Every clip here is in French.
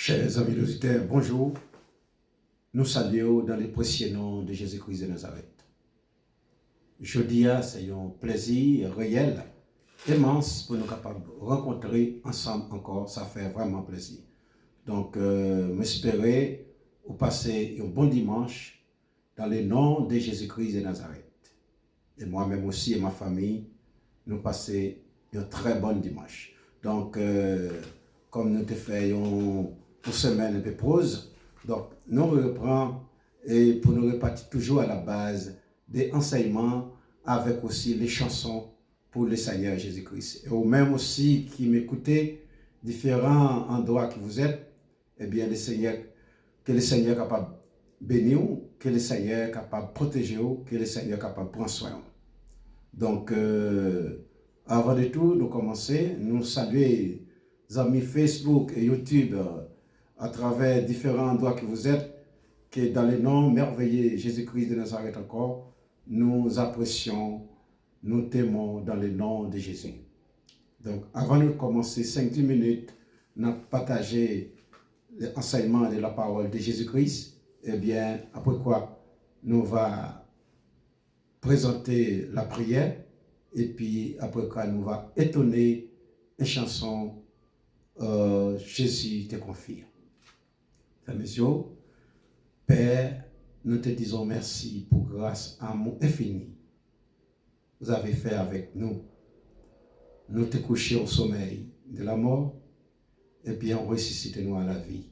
Chers amis auditeurs, bonjour. Nous saluons dans le précieux nom de Jésus-Christ de Nazareth. Jeudi, c'est un plaisir réel, immense pour nous capables de rencontrer ensemble encore. Ça fait vraiment plaisir. Donc, m'espérer vous passer un bon dimanche dans le nom de Jésus-Christ de Nazareth. Et moi-même aussi et ma famille, nous passer un très bon dimanche. Donc, comme nous te faisons une semaine de pause, donc nous reprenons et pour nous repartir toujours à la base des enseignements avec aussi les chansons pour le Seigneur Jésus-Christ. Et vous-même aussi qui m'écoutez, différents endroits que vous êtes, eh bien, que le Seigneur est capable de bénir, que le Seigneur est capable de protéger, que le Seigneur est capable de prendre soin. Donc, avant de tout, nous commencer, nous saluer les amis Facebook et YouTube à travers différents endroits que vous êtes, que dans le nom merveilleux Jésus-Christ de Nazareth encore, nous apprécions, nous t'aimons dans le nom de Jésus. Donc, avant de commencer 5-10 minutes, nous partager l'enseignement de la parole de Jésus-Christ, eh bien, après quoi, nous va présenter la prière, et puis après quoi, nous va étonner une chanson Jésus te confie. Messieurs, Père, nous te disons merci pour grâce, amour infini. Vous avez fait avec nous. Nous te couchons au sommeil de la mort, et puis on ressuscite nous à la vie.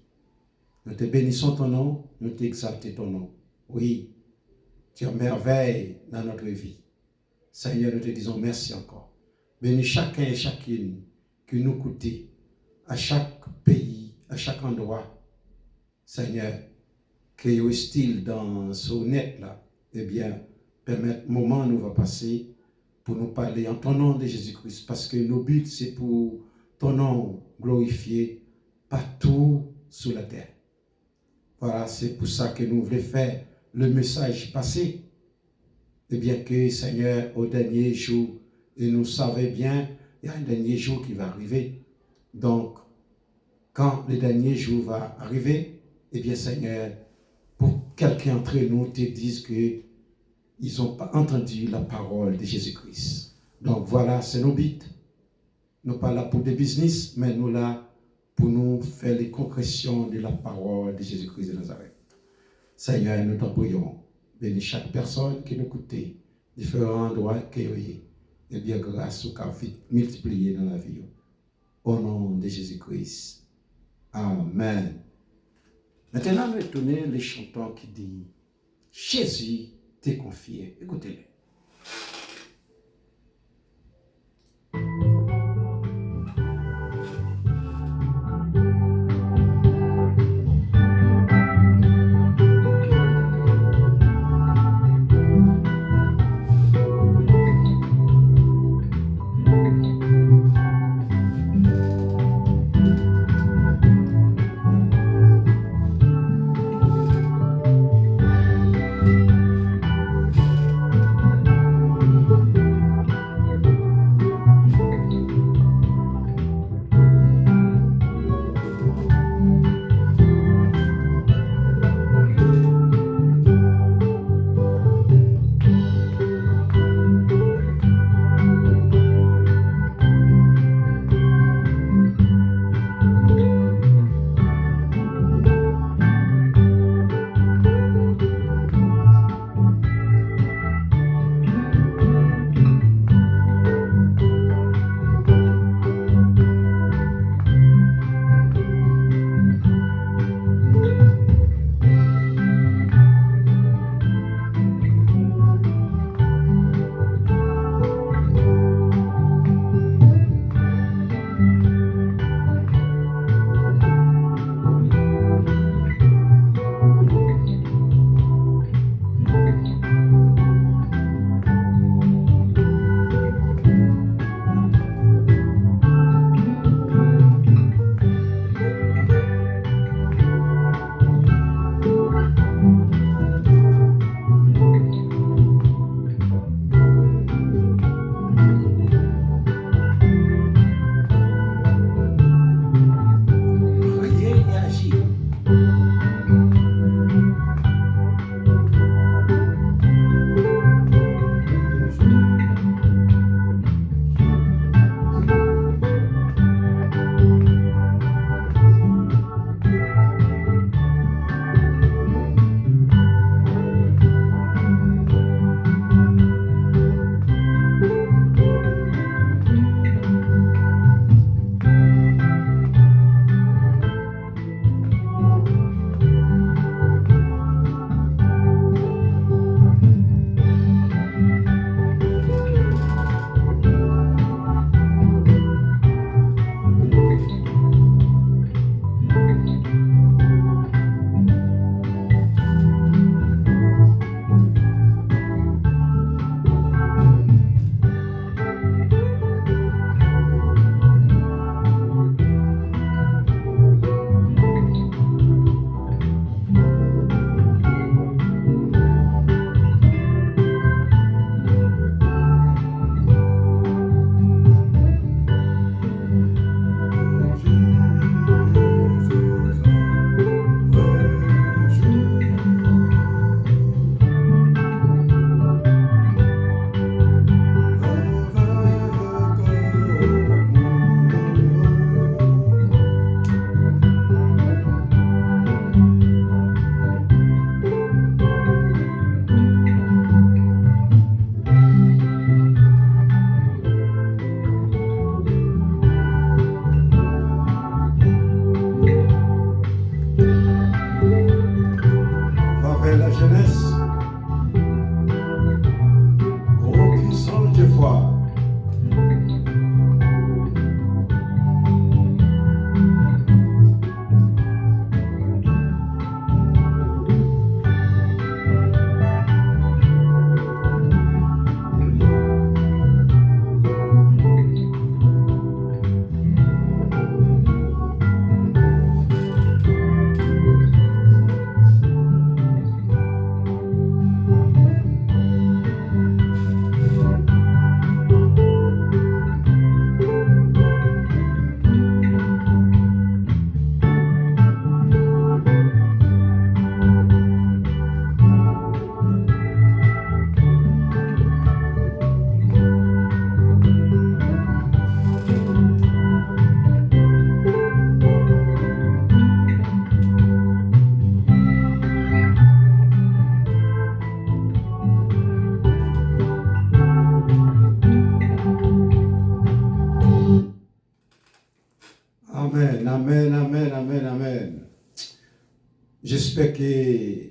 Nous te bénissons ton nom, nous t'exaltons ton nom. Oui, tu es merveille dans notre vie. Seigneur, nous te disons merci encore. Bénis chacun et chacune qui nous coûte, à chaque pays, à chaque endroit. Seigneur, que est style dans ce net là, eh bien, permettre moment nous va passer pour nous parler en ton nom de Jésus-Christ, parce que nos buts c'est pour ton nom glorifié partout sur la terre. Voilà, c'est pour ça que nous voulons faire le message passé. Et bien que, Seigneur, au dernier jour, et nous savons bien, il y a un dernier jour qui va arriver. Donc, quand le dernier jour va arriver, eh bien, Seigneur, pour quelqu'un d'entre nous te disent qu'ils n'ont pas entendu la parole de Jésus-Christ. Donc, voilà, c'est nos buts. Nous ne sommes pas là pour des business, mais nous là pour nous faire les concrétions de la parole de Jésus-Christ de Nazareth. Seigneur, nous t'en prions. Bénis chaque personne qui nous écoute, différents endroits qui et bien grâce au cas multiplié dans la vie. Au nom de Jésus-Christ. Amen. Maintenant, nous tournons les chantants qui disent Jésus t'est confié. Écoutez-les. Amen, amen. J'espère que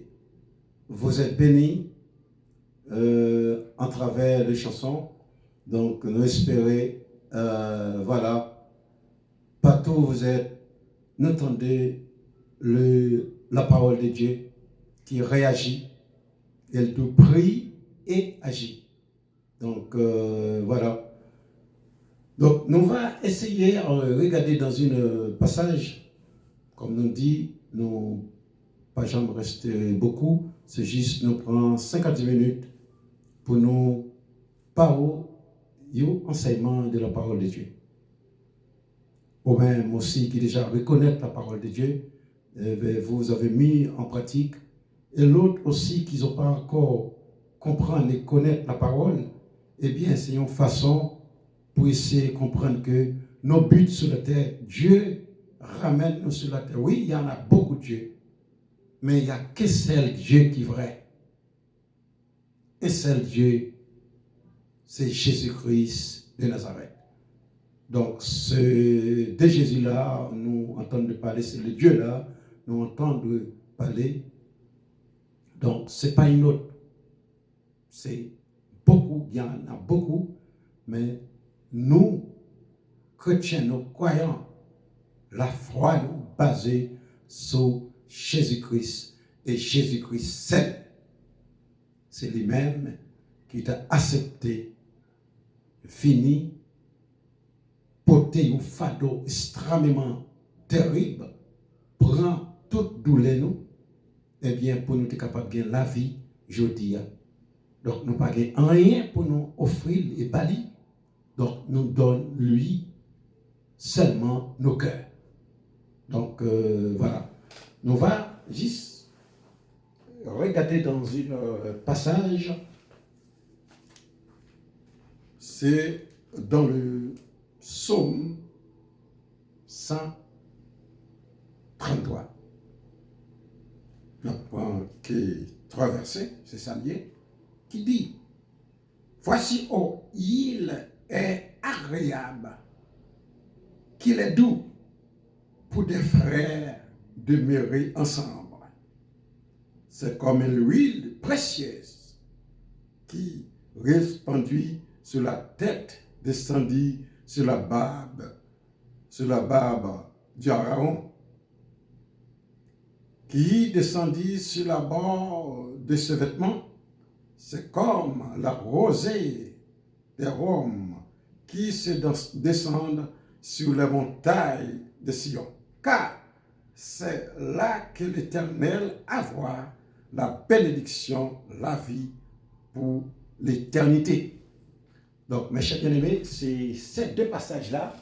vous êtes bénis en travers les chansons. Donc, nous espérons, voilà, partout où vous êtes, nous entendez la parole de Dieu qui réagit, elle nous prie et agit. Donc, voilà. Donc, nous allons essayer de regarder dans une passage, comme nous dit, nous pas jamais rester beaucoup, c'est juste nous prend 50 minutes pour nous parler enseignement de la parole de Dieu. Ou même aussi qui déjà reconnaît la parole de Dieu, vous avez mis en pratique, et l'autre aussi qui n'ont pas encore comprendre et connaître la parole, eh bien c'est une façon pour essayer de comprendre que nos buts sur la terre, Dieu ramène nous sur la terre. Oui, il y en a beaucoup de Dieu, mais il n'y a qu'un seul Dieu qui est vrai. Un seul Dieu, c'est Jésus-Christ de Nazareth. Donc, de Jésus-là, nous entendons parler, c'est le Dieu-là, nous entendons parler. Donc, ce n'est pas une autre. C'est beaucoup, il y en a beaucoup, mais nous, chrétiens, nous croyants, la foi nous basée sur Jésus-Christ et Jésus-Christ seul. C'est lui-même qui t'a accepté, fini, porter un fardeau extrêmement terrible, prend toute douleur nous, eh bien pour nous être capables de gagner la vie, je dis. Donc nous n'avons pas rien pour nous offrir et bali. Donc nous donne lui seulement nos cœurs. Donc voilà. Nous allons juste regarder dans un passage. C'est dans le psaume 133. On prend que 3 versets, c'est ça lié, qui dit: voici, oh, il est agréable, qu'il est doux pour des frères demeurer ensemble. C'est comme l'huile précieuse qui, répandue sur la tête, descendit sur la barbe d'Aaron, qui descendit sur la barbe de ses vêtements. C'est comme la rosée des Roms qui se descendent sur les montagnes de Sion. Car c'est là que l'Éternel avoir la bénédiction, la vie pour l'éternité. Donc, mes chers bien-aimés, c'est ces deux passages-là,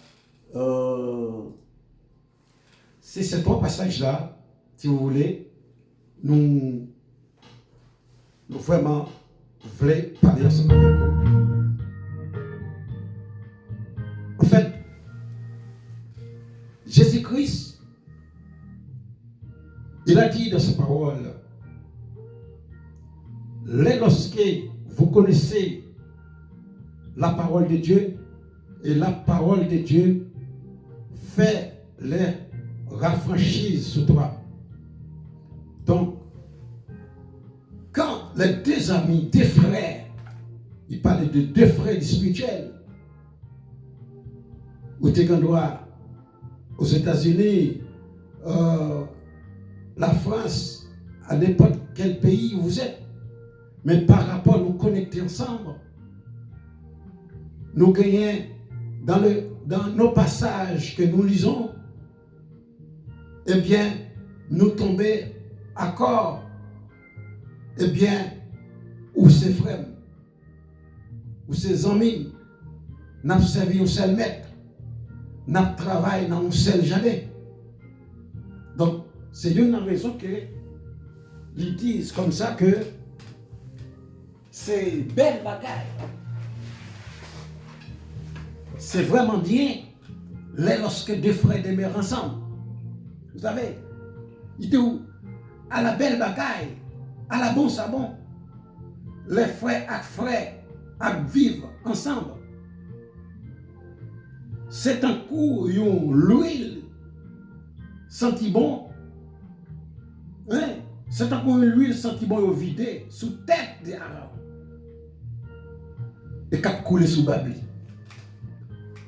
c'est ces 3 passages-là, si vous voulez, nous vraiment voulons parler ensemble avec vous. En fait, Jésus-Christ, il a dit dans sa parole, lorsque vous connaissez la parole de Dieu, et la parole de Dieu fait les rafraîchir sur toi. Donc, quand les 2 amis, 2 frères, il parlait de 2 frères spirituels, où tu es aux États-Unis, la France, à n'importe quel pays où vous êtes, mais par rapport à nous connecter ensemble, nous gagnons dans nos passages que nous lisons, eh bien, nous tombons accord, eh bien, ou ses frères, ou ses amis, nous servi au seul maître, nous travaillons dans un seul jardin. Donc, c'est une raison que ils disent comme ça que c'est belle bagaille. C'est vraiment bien lorsque 2 frères demeurent ensemble. Vous savez, il dit à la belle bagaille, à la bon sabon, les frères à vivre ensemble. C'est un coup, l'huile senti bon. Hein? C'est encore l'huile senti bon vidé sous tête de Aaron. Et cap coulé sous Babli.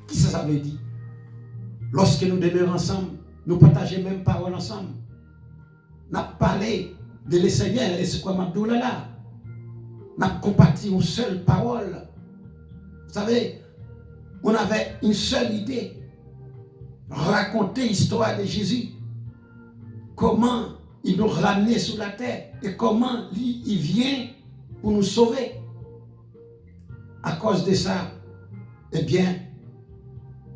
Qui ça veut dire? Lorsque nous demeurons ensemble, nous partageons même parole ensemble. Nous avons parlé de le Seigneur et c'est quoi Mabdoula là? Nous avons compati une seule parole. Vous savez, on avait une seule idée. Raconter l'histoire de Jésus. Comment il nous ramenait sur la terre et comment il vient pour nous sauver. À cause de ça, eh bien,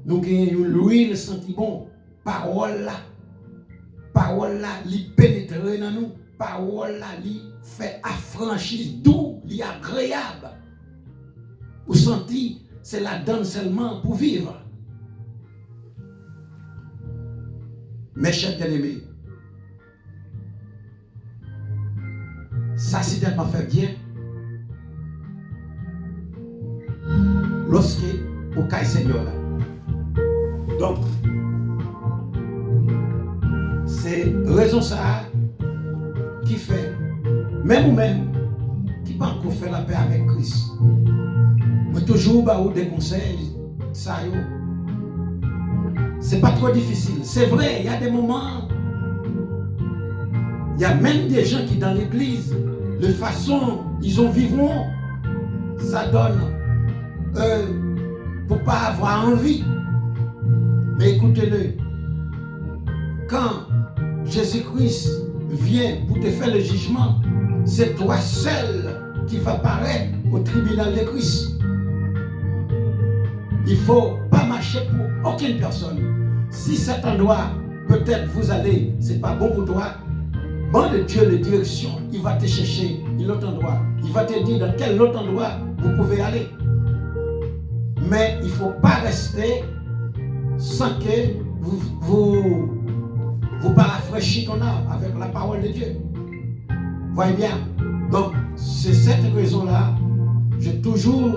nous gagnons l'huile senti bon. Parole là, li pénètre dans nous. Parole là, li fait affranchir, doux, li agréable. Vous sentez, c'est la donne seulement pour vivre. Mes chers bien-aimés, ça c'est tellement fait bien. Lorsque au cas Seigneur là. Donc, c'est raison ça qui fait, même ou même, qui pas encore fait la paix avec Christ. Moi toujours bah des conseils, ça yo. C'est pas trop difficile. C'est vrai, il y a des moments, il y a même des gens qui dans l'église, de façon ils ont vivront, ça donne pour pas avoir envie. Mais écoutez-le, quand Jésus-Christ vient pour te faire le jugement, c'est toi seul qui va paraître au tribunal de Christ. Il ne faut pas marcher pour aucune personne. Si cet endroit, peut-être vous allez, ce n'est pas bon pour toi, bon de Dieu, de direction, il va te chercher un autre endroit. Il va te dire dans quel autre endroit vous pouvez aller. Mais il ne faut pas rester sans que vous pas rafraîchir ton âme avec la parole de Dieu. Voyez bien. Donc, c'est cette raison-là, je toujours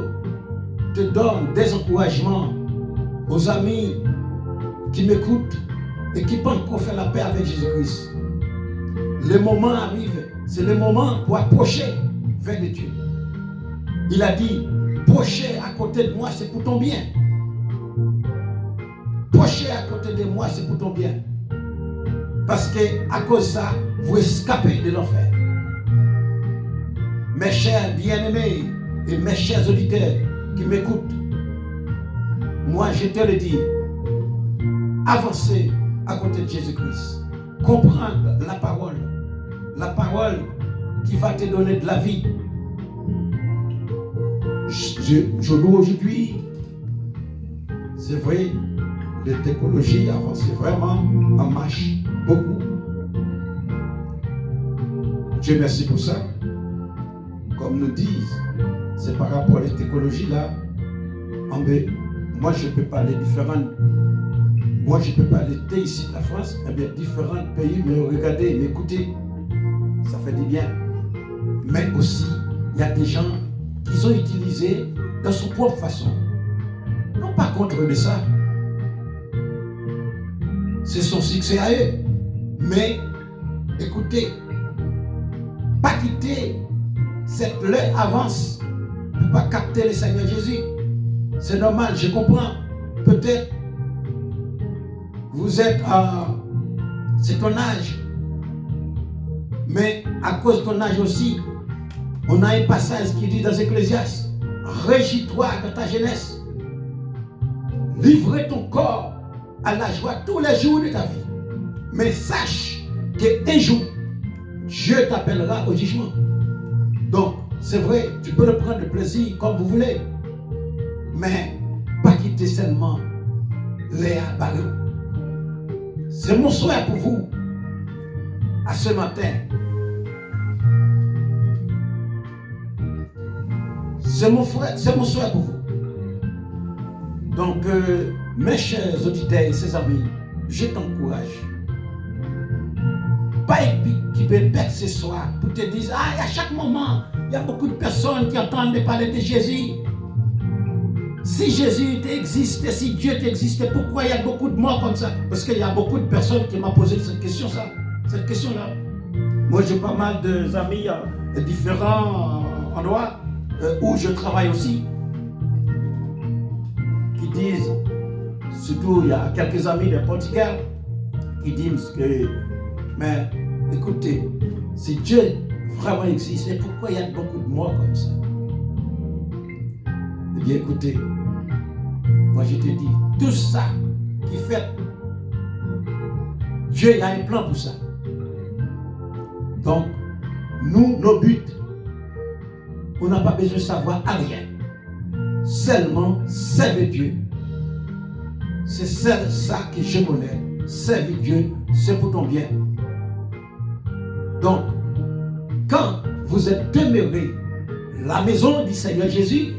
te donne des encouragements aux amis qui m'écoutent et qui pensent qu'on fait la paix avec Jésus-Christ. Le moment arrive, c'est le moment pour approcher vers Dieu. Il a dit, approcher à côté de moi, c'est pour ton bien. Approcher à côté de moi, c'est pour ton bien. Parce que à cause de ça, vous escapez de l'enfer. Mes chers bien-aimés et mes chers auditeurs qui m'écoutent, moi je te le dis, avancez à côté de Jésus-Christ. Comprendre la parole qui va te donner de la vie. Je loue aujourd'hui, c'est vrai, la technologie avance vraiment en marche beaucoup. Dieu merci pour ça. Comme nous disent, c'est par rapport à la technologie là. Moi je peux parler différentes. Moi je peux parler ici de la France, et bien différents pays, mais regardez, mais écoutez, ça fait du bien. Mais aussi, il y a des gens qui ont utilisé dans son propre façon. Non pas contre de ça. C'est son succès à eux. Mais écoutez, pas quitter cette leur avance pour pas capter le Seigneur Jésus. C'est normal, je comprends. Peut-être vous êtes c'est ton âge. Mais à cause de ton âge aussi, on a un passage qui dit dans Ecclésiaste, régis-toi de ta jeunesse. Livrez ton corps à la joie tous les jours de ta vie. Mais sache qu'un jour, Dieu t'appellera au jugement. Donc, c'est vrai, tu peux le prendre de plaisir comme vous voulez. Mais pas quitter seulement Léa Barreau. C'est mon souhait pour vous à ce matin. C'est mon souhait pour vous. Donc, mes chers auditeurs et ses amis, je t'encourage. Pas équiper ce soir pour te dire, à chaque moment, il y a beaucoup de personnes qui entendent parler de Jésus. Si Jésus existait, si Dieu existait, pourquoi il y a beaucoup de morts comme ça? Parce qu'il y a beaucoup de personnes qui m'ont posé cette question-là. Moi, j'ai pas mal d'amis à différents endroits où je travaille aussi, qui disent, surtout il y a quelques amis de Portugal, qui disent que, mais écoutez, si Dieu vraiment existait, pourquoi il y a beaucoup de morts comme ça? Eh bien, écoutez, moi je te dis, tout ça qui fait, Dieu a un plan pour ça. Donc, nous, nos buts, on n'a pas besoin de savoir à rien. Seulement, servir Dieu. C'est ça que je connais. Servir Dieu, c'est pour ton bien. Donc, quand vous êtes demeuré la maison du Seigneur Jésus,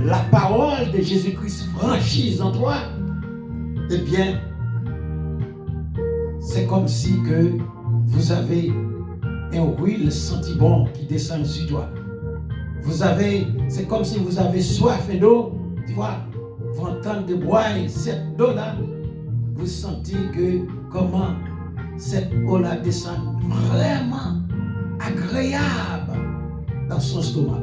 la parole de Jésus-Christ franchise en toi, eh bien, c'est comme si que vous avez un huile senti-bon qui descend sur toi. C'est comme si vous avez soif d'eau, tu vois, vous entendez boire cette eau-là, vous sentez que comment cette eau-là descend vraiment agréable dans son stomac.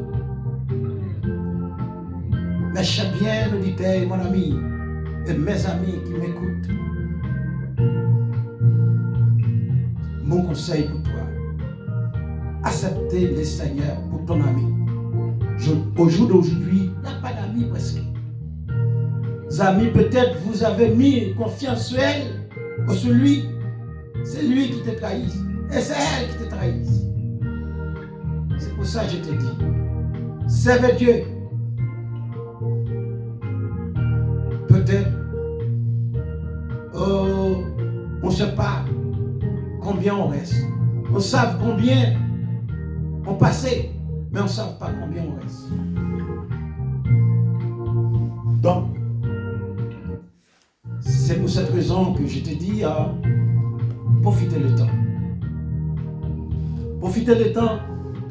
Mes chers bien auditeurs, mon ami, et mes amis qui m'écoutent, mon conseil pour toi, accepter le Seigneur pour ton ami. Au jour d'aujourd'hui, il n'y a pas d'amis presque. Les amis, peut-être vous avez mis confiance sur elle, ou sur lui. C'est lui qui te trahit, et c'est elle qui te trahit. C'est pour ça que je te dis, servez Dieu. Peut-être, on ne sait pas combien on reste. On sait combien on passait, mais on ne sait pas combien on reste. Donc, c'est pour cette raison que je te dis, profitez le temps. Profitez le temps,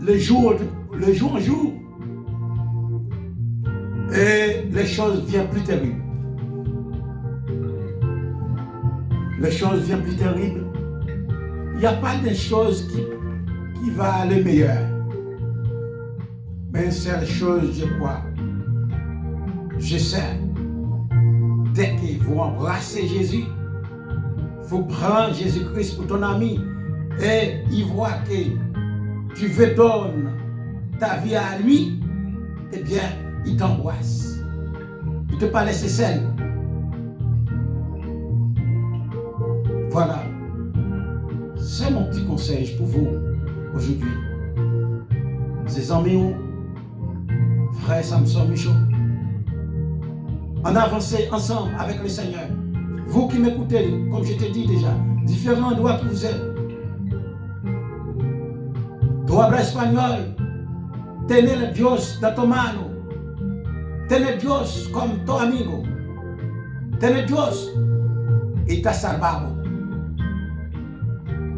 le jour en jour, et les choses viennent plus terribles. Les choses viennent plus terribles. Il n'y a pas de chose qui va aller meilleur. Mais une seule chose, je crois, je sais, dès que vous embrassez Jésus, vous prenez Jésus-Christ pour ton ami et il voit que tu veux donner ta vie à lui, eh bien, il t'embrasse. Il ne te pas laisser seul. Voilà. C'est mon petit conseil pour vous aujourd'hui. Ces amis, frère Samson Michaud, on avance ensemble avec le Seigneur. Vous qui m'écoutez, comme je t'ai dit déjà, différents endroits que vous êtes. Tu hablas espagnol, tenez Dios dans ton mano. Tenez Dios comme ton amigo. Tenez Dios y te salvado.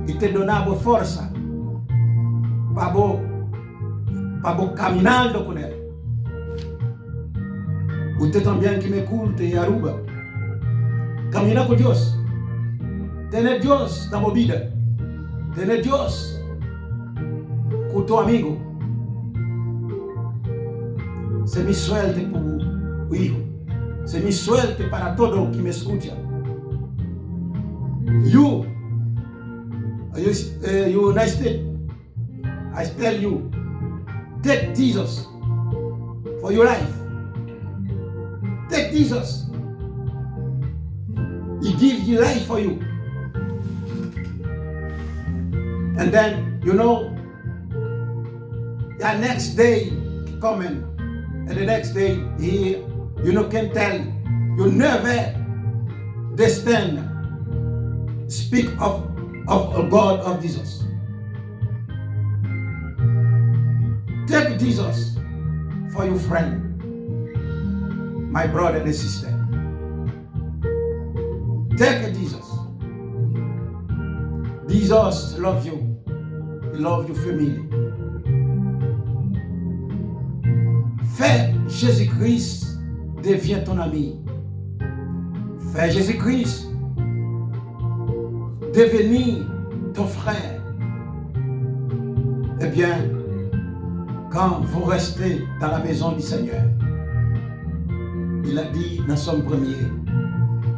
Y te donado fuerza para caminando con él. Usted también que me escucha y Aruba, camina con Dios. Tener Dios na vida. Tener Dios con tu amigo. Se mi suerte por hijo. Se mi suerte para todo que me escucha. You United States, I tell you, take Jesus for your life. Take Jesus. He gives you life for you. And then, the next day coming, and the next day here, can tell, you never destined speak of God of Jesus. Take Jesus for your friend, my brother and sister. Take Jesus. Jesus loves you. He loves your family. Fais Jésus-Christ devient ton ami. Fais Jésus-Christ devenir ton frère. Eh bien, quand vous restez dans la maison du Seigneur, il a dit dans son premier,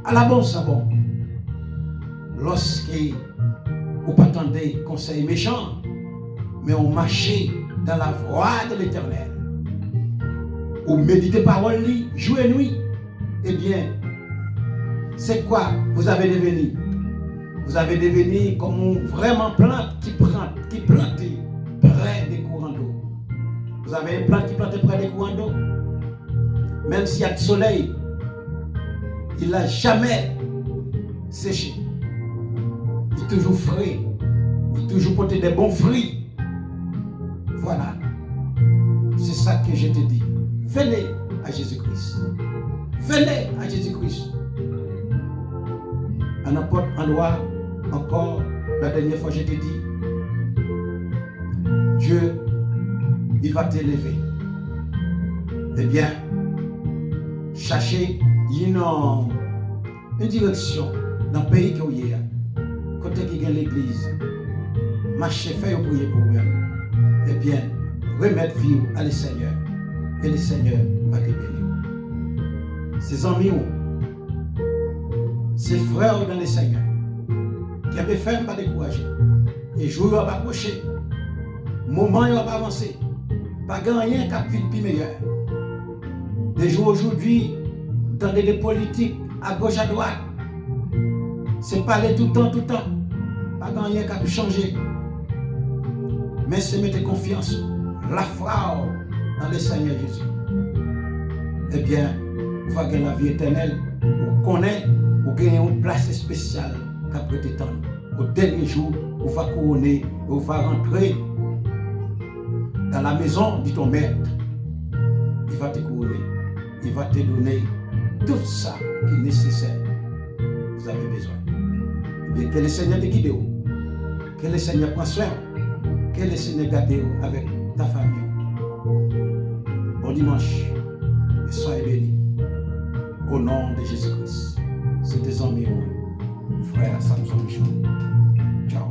à la bonne sabon, lorsque vous pas attendez conseil méchant, mais on marchait dans la voie de l'Éternel, ou méditez parole, jour et nuit, eh bien, c'est quoi vous avez devenu? Vous avez devenu comme une vraiment plante qui plante près des courants d'eau. Vous avez une plante qui plante près des courants d'eau. Même s'il y a du soleil, il n'a jamais séché. Il est toujours frais. Il est toujours porté des bons fruits. Voilà. C'est ça que je te dis. Venez à Jésus-Christ. Venez à Jésus-Christ. À n'importe endroit, encore, la dernière fois je t'ai dit, Dieu, il va t'élever. Eh bien, cherchez une direction dans le pays que vous êtes, côté qui est l'église. Marchez, faites prier pour vous-même. Eh bien, remettez vie à le Seigneur. Et le Seigneur va te bénir. Ses amis, ses frères dans le Seigneur, qui avaient fait, pas décourager. Et jour va approcher. Moment va avancer. Pas gagner qu'à plus meilleur. Des jours aujourd'hui, dans des politiques à gauche à droite, c'est parler tout le temps. Pas gagner qu'à changer. Mais c'est mettre confiance, la foi dans le Seigneur Jésus. Eh bien, vous allez gagner la vie éternelle. Vous connaissez, vous gagnez une place spéciale qu'après des temps. Au dernier jour, vous allez couronner, vous allez rentrer dans la maison de ton maître. Il va te couronner. Il va te donner tout ça qui est nécessaire. Vous avez besoin. Eh bien, que le Seigneur te guide. Que le Seigneur prenne soin. Que le Seigneur garde avec ta famille. Bon dimanche. Et soyez bénis. Au nom de Jésus-Christ. C'est tes amis, frère Samson Michon. Ciao.